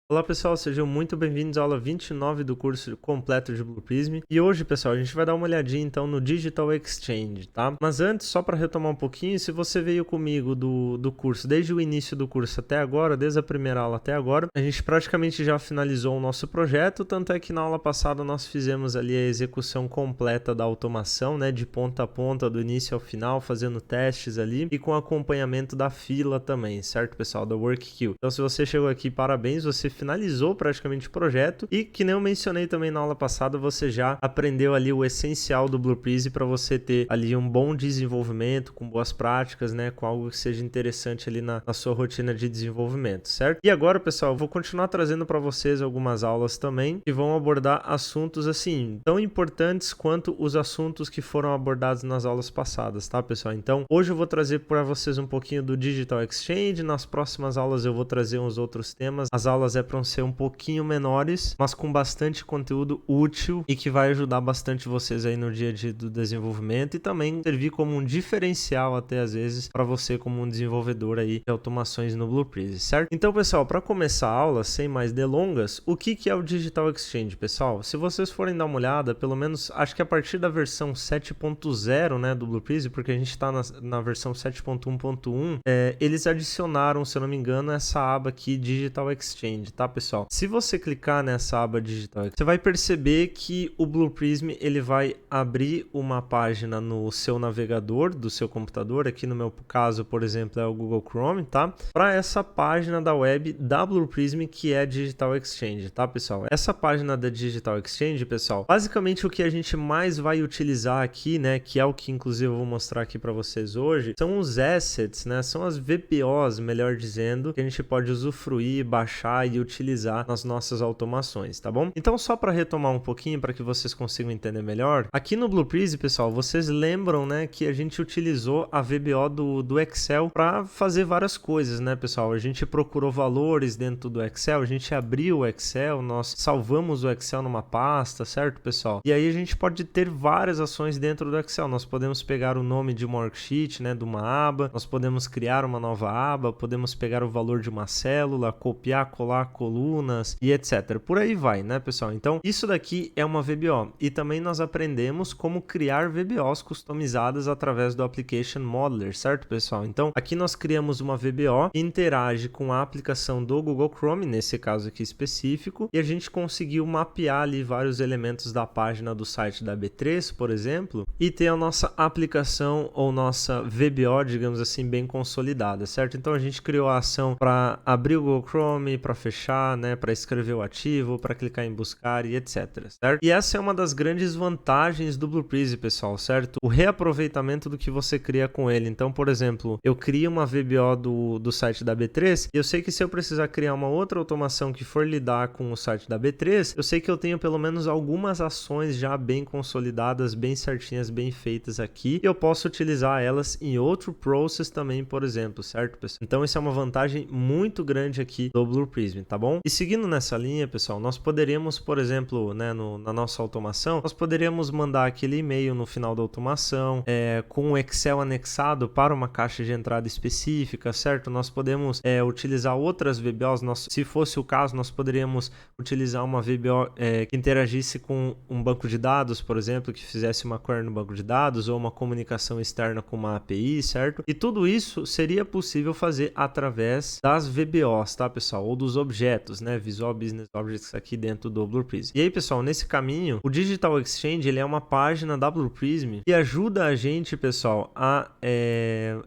Olá pessoal, sejam muito bem-vindos à aula 29 do curso completo de Blue Prism. E hoje, pessoal, a gente vai dar uma olhadinha então no Digital Exchange, tá? Mas antes, só para retomar um pouquinho, se você veio comigo do curso desde o início do curso até agora, desde a primeira aula até agora, a gente praticamente já finalizou o nosso projeto, tanto é que na aula passada nós fizemos ali a execução completa da automação, né, de ponta a ponta, do início ao final, fazendo testes ali e com acompanhamento da fila também, certo, pessoal? Da Work Queue. Então, se você chegou aqui, parabéns, você finalizou praticamente o projeto e, que nem eu mencionei também na aula passada, você já aprendeu ali o essencial do Blue Prism para você ter ali um bom desenvolvimento, com boas práticas, né, com algo que seja interessante ali na sua rotina de desenvolvimento, certo? E agora, pessoal, eu vou continuar trazendo para vocês algumas aulas também que vão abordar assuntos assim, tão importantes quanto os assuntos que foram abordados nas aulas passadas, tá, pessoal? Então, hoje eu vou trazer para vocês um pouquinho do Digital Exchange, nas próximas aulas eu vou trazer uns outros temas. As aulas para ser um pouquinho menores, mas com bastante conteúdo útil e que vai ajudar bastante vocês aí no dia a dia do desenvolvimento e também servir como um diferencial até às vezes para você como um desenvolvedor aí de automações no Blue Prism, certo? Então, pessoal, para começar a aula, sem mais delongas, o que é o Digital Exchange, pessoal? Se vocês forem dar uma olhada, pelo menos acho que a partir da versão 7.0, né, do Blue Prism, porque a gente está na versão 7.1.1, eles adicionaram, se eu não me engano, essa aba aqui, Digital Exchange, tá, pessoal? Se você clicar nessa aba digital, você vai perceber que o Blue Prism ele vai abrir uma página no seu navegador do seu computador. Aqui no meu caso, por exemplo, é o Google Chrome, tá? Para essa página da web da Blue Prism, que é Digital Exchange, tá, pessoal? Essa página da Digital Exchange, pessoal, basicamente o que a gente mais vai utilizar aqui, né, que é o que inclusive eu vou mostrar aqui para vocês hoje, são os assets, né? São as VPOs, melhor dizendo, que a gente pode usufruir, baixar e utilizar nas nossas automações, tá bom? Então, só para retomar um pouquinho para que vocês consigam entender melhor, aqui no Blue Prism, pessoal, vocês lembram, né, que a gente utilizou a VBO do Excel para fazer várias coisas, né, pessoal? A gente procurou valores dentro do Excel, a gente abriu o Excel, nós salvamos o Excel numa pasta, certo, pessoal? E aí a gente pode ter várias ações dentro do Excel. Nós podemos pegar o nome de uma worksheet, né, de uma aba, nós podemos criar uma nova aba, podemos pegar o valor de uma célula, copiar, colar colunas e etc. Por aí vai, né, pessoal? Então, isso daqui é uma VBO. E também nós aprendemos como criar VBOs customizadas através do Application Modeler, certo, pessoal? Então, aqui nós criamos uma VBO que interage com a aplicação do Google Chrome, nesse caso aqui específico, e a gente conseguiu mapear ali vários elementos da página do site da B3, por exemplo, e ter a nossa aplicação ou nossa VBO, digamos assim, bem consolidada, certo? Então, a gente criou a ação para abrir o Google Chrome, para fechar, né, para escrever o ativo, para clicar em buscar e etc, certo? E essa é uma das grandes vantagens do Blue Prism, pessoal, certo? O reaproveitamento do que você cria com ele. Então, por exemplo, eu crio uma VBO do site da B3 e eu sei que se eu precisar criar uma outra automação que for lidar com o site da B3, eu sei que eu tenho pelo menos algumas ações já bem consolidadas, bem certinhas, bem feitas aqui, e eu posso utilizar elas em outro process também, por exemplo, certo, pessoal? Então, isso é uma vantagem muito grande aqui do Blue Prism, tá bom? E seguindo nessa linha, pessoal, nós poderíamos, por exemplo, né, na nossa automação, nós poderíamos mandar aquele e-mail no final da automação, com o Excel anexado para uma caixa de entrada específica, certo? Nós podemos utilizar outras VBOs, se fosse o caso, nós poderíamos utilizar uma VBO que interagisse com um banco de dados, por exemplo, que fizesse uma query no banco de dados ou uma comunicação externa com uma API, certo? E tudo isso seria possível fazer através das VBOs, tá, pessoal? Ou dos objetos, né? Visual Business Objects aqui dentro do Blue Prism. E aí, pessoal, nesse caminho, o Digital Exchange, ele é uma página da Blue Prism que ajuda a gente, pessoal, a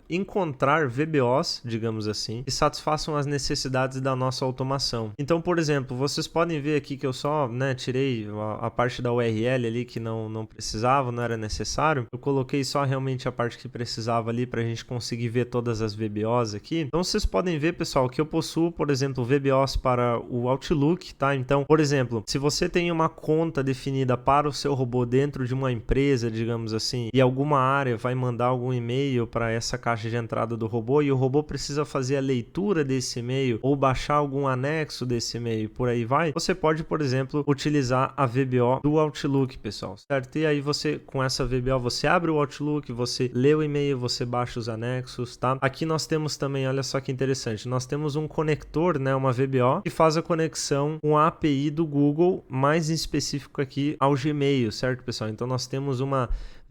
encontrar VBOs, digamos assim, que satisfaçam as necessidades da nossa automação. Então, por exemplo, vocês podem ver aqui que eu só, né, tirei a parte da URL ali que não precisava, não era necessário. Eu coloquei só realmente a parte que precisava ali para a gente conseguir ver todas as VBOs aqui. Então, vocês podem ver, pessoal, que eu possuo, por exemplo, VBOs para o Outlook, tá? Então, por exemplo, se você tem uma conta definida para o seu robô dentro de uma empresa, digamos assim, e alguma área vai mandar algum e-mail para essa caixa de entrada do robô e o robô precisa fazer a leitura desse e-mail ou baixar algum anexo desse e-mail, por aí vai, você pode, por exemplo, utilizar a VBO do Outlook, pessoal, certo? E aí você, com essa VBO, você abre o Outlook, você lê o e-mail, você baixa os anexos, tá? Aqui nós temos também, olha só que interessante, nós temos um conector, né, uma VBO VBO que faz a conexão com a API do Google, mais em específico aqui ao Gmail, certo, pessoal? Então nós temos uma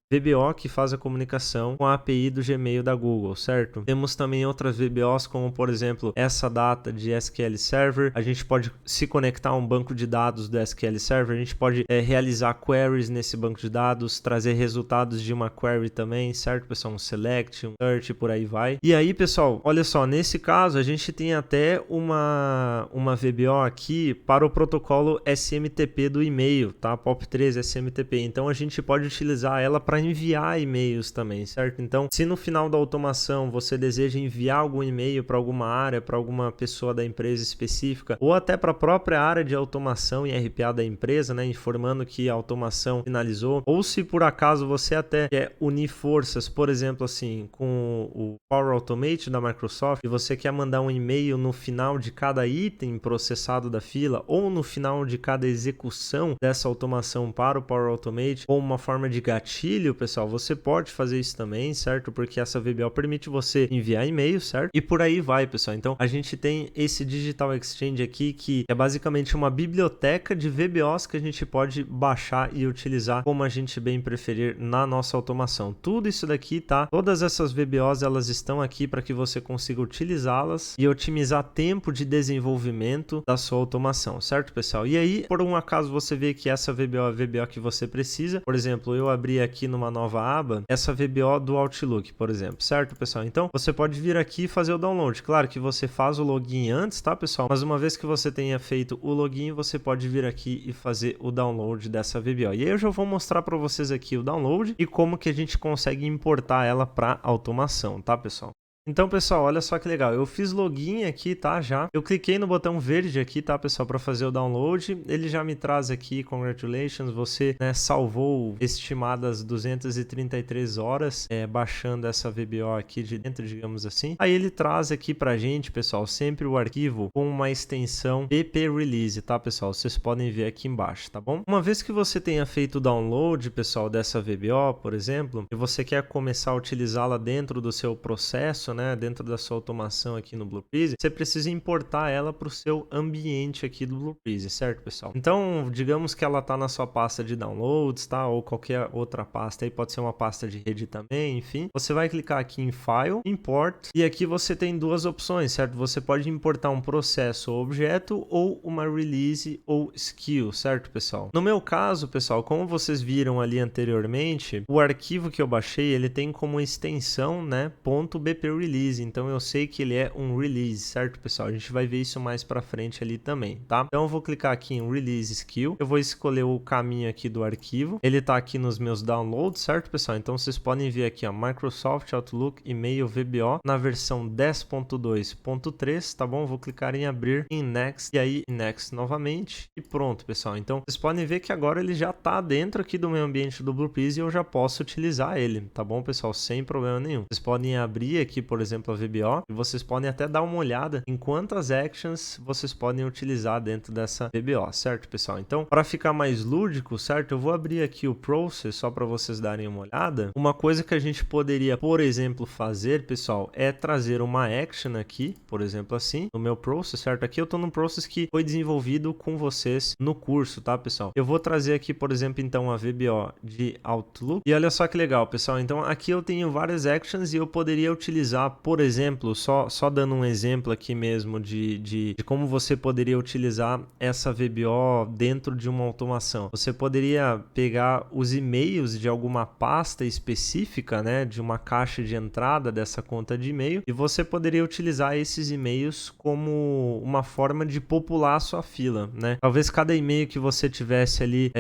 VBO que faz a comunicação com a API do Gmail da Google, certo? Temos também outras VBOs, como por exemplo, essa data de SQL Server. A gente pode se conectar a um banco de dados do SQL Server, a gente pode realizar queries nesse banco de dados, trazer resultados de uma query também, certo, pessoal? Um select, um search, por aí vai. E aí, pessoal, olha só, nesse caso a gente tem até uma VBO aqui para o protocolo SMTP do e-mail, tá? POP3 SMTP. Então a gente pode utilizar ela para enviar e-mails também, certo? Então, se no final da automação você deseja enviar algum e-mail para alguma área, para alguma pessoa da empresa específica, ou até para a própria área de automação e RPA da empresa, né, informando que a automação finalizou, ou se por acaso você até quer unir forças, por exemplo, assim, com o Power Automate da Microsoft, e você quer mandar um e-mail no final de cada item processado da fila, ou no final de cada execução dessa automação para o Power Automate, ou uma forma de gatilho, pessoal, você pode fazer isso também, certo? Porque essa VBO permite você enviar e-mail, certo? E por aí vai, pessoal. Então, a gente tem esse Digital Exchange aqui, que é basicamente uma biblioteca de VBOs que a gente pode baixar e utilizar como a gente bem preferir na nossa automação. Tudo isso daqui, tá? Todas essas VBOs, elas estão aqui para que você consiga utilizá-las e otimizar tempo de desenvolvimento da sua automação, certo, pessoal? E aí, por um acaso você vê que essa VBO é a VBO que você precisa, por exemplo, eu abri aqui numa nova aba essa VBO do Outlook, por exemplo, certo, pessoal? Então, você pode vir aqui e fazer o download. Claro que você faz o login antes, tá, pessoal? Mas uma vez que você tenha feito o login, você pode vir aqui e fazer o download dessa VBO. E aí eu já vou mostrar para vocês aqui o download e como que a gente consegue importar ela para automação, tá, pessoal? Então, pessoal, olha só que legal. Eu fiz login aqui, tá? Já. Eu cliquei no botão verde aqui, tá, pessoal, para fazer o download. Ele já me traz aqui, congratulations, você, né, salvou estimadas 233 horas baixando essa VBO aqui de dentro, digamos assim. Aí ele traz aqui pra gente, pessoal, sempre o arquivo com uma extensão pp release, tá, pessoal? Vocês podem ver aqui embaixo, tá bom? Uma vez que você tenha feito o download, pessoal, dessa VBO, por exemplo, e você quer começar a utilizá-la dentro do seu processo, né, dentro da sua automação aqui no Blueprezi, você precisa importar ela para o seu ambiente aqui do Blueprezi, certo, pessoal? Então, digamos que ela está na sua pasta de downloads, tá? Ou qualquer outra pasta aí, pode ser uma pasta de rede também, enfim. Você vai clicar aqui em File, Import, e aqui você tem duas opções, certo? Você pode importar um processo ou objeto ou uma release ou skill, certo, pessoal? No meu caso, pessoal, como vocês viram ali anteriormente, o arquivo que eu baixei, ele tem como extensão, né, .bprelease. Então eu sei que ele é um release, certo, pessoal? A gente vai ver isso mais pra frente ali também, tá? Então eu vou clicar aqui em Release Skill, eu vou escolher o caminho aqui do arquivo, ele tá aqui nos meus downloads, certo, pessoal? Então vocês podem ver aqui, ó, Microsoft Outlook e-mail VBO na versão 10.2.3, tá bom? Vou clicar em abrir, em Next, e aí Next novamente, e pronto, pessoal. Então vocês podem ver que agora ele já tá dentro aqui do meu ambiente do Blueprezi e eu já posso utilizar ele, tá bom, pessoal? Sem problema nenhum. Vocês podem abrir aqui, por exemplo, a VBO, e vocês podem até dar uma olhada em quantas actions vocês podem utilizar dentro dessa VBO, certo, pessoal? Então, para ficar mais lúdico, certo, eu vou abrir aqui o process só para vocês darem uma olhada. Uma coisa que a gente poderia, por exemplo, fazer, pessoal, é trazer uma action aqui, por exemplo, assim, no meu process, certo? Aqui eu tô num process que foi desenvolvido com vocês no curso, tá, pessoal? Eu vou trazer aqui, por exemplo, então, a VBO de Outlook, e olha só que legal, pessoal. Então, aqui eu tenho várias actions e eu poderia utilizar, por exemplo, só dando um exemplo aqui mesmo de como você poderia utilizar essa VBO dentro de uma automação. Você poderia pegar os e-mails de alguma pasta específica, né, de uma caixa de entrada dessa conta de e-mail, e você poderia utilizar esses e-mails como uma forma de popular a sua fila, né? Talvez cada e-mail que você tivesse ali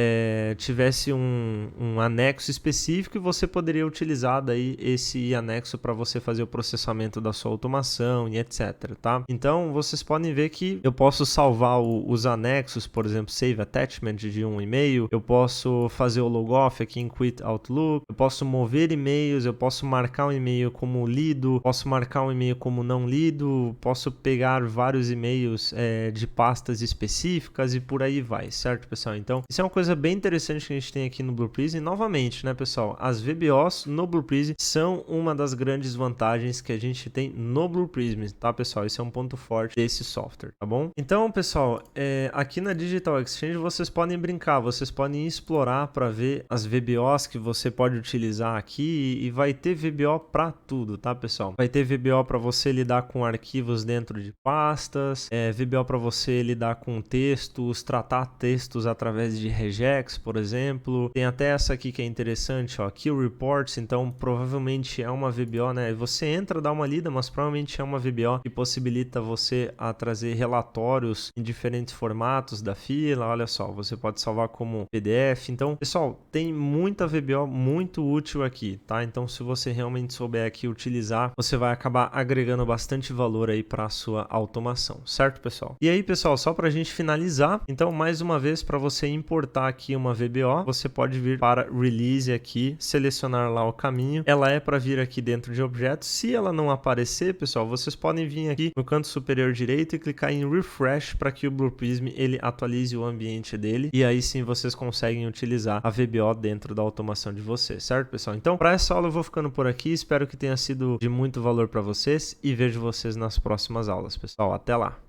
tivesse um anexo específico e você poderia utilizar daí esse anexo para você fazer o processamento da sua automação e etc, tá? Então, vocês podem ver que eu posso salvar os anexos, por exemplo, Save Attachment de um e-mail, eu posso fazer o logoff aqui em Quit Outlook, eu posso mover e-mails, eu posso marcar um e-mail como lido, posso marcar um e-mail como não lido, posso pegar vários e-mails de pastas específicas e por aí vai, certo, pessoal? Então, isso é uma coisa bem interessante que a gente tem aqui no Blueprezi e, novamente, né, pessoal, as VBOs no Blueprezi são uma das grandes vantagens funções que a gente tem no Blue Prism, tá, pessoal? Esse é um ponto forte desse software, tá bom? Então, pessoal, aqui na Digital Exchange vocês podem brincar, vocês podem explorar para ver as VBOs que você pode utilizar aqui e vai ter VBO para tudo, tá, pessoal? Vai ter VBO para você lidar com arquivos dentro de pastas, VBO para você lidar com textos, tratar textos através de regex, por exemplo. Tem até essa aqui que é interessante, ó, Kill Reports, então provavelmente é uma VBO, né? Você entra, dá uma lida, mas provavelmente é uma VBO que possibilita você a trazer relatórios em diferentes formatos da fila. Olha só, você pode salvar como PDF. Então, pessoal, tem muita VBO muito útil aqui, tá? Então, se você realmente souber aqui utilizar, você vai acabar agregando bastante valor aí para a sua automação, certo, pessoal? E aí, pessoal, só para a gente finalizar, então, mais uma vez, para você importar aqui uma VBO, você pode vir para Release aqui, selecionar lá o caminho. Ela é para vir aqui dentro de objetos. Se ela não aparecer, pessoal, vocês podem vir aqui no canto superior direito e clicar em Refresh para que o Blue Prism ele atualize o ambiente dele, e aí sim vocês conseguem utilizar a VBO dentro da automação de vocês, certo, pessoal? Então, para essa aula eu vou ficando por aqui, espero que tenha sido de muito valor para vocês e vejo vocês nas próximas aulas, pessoal. Até lá!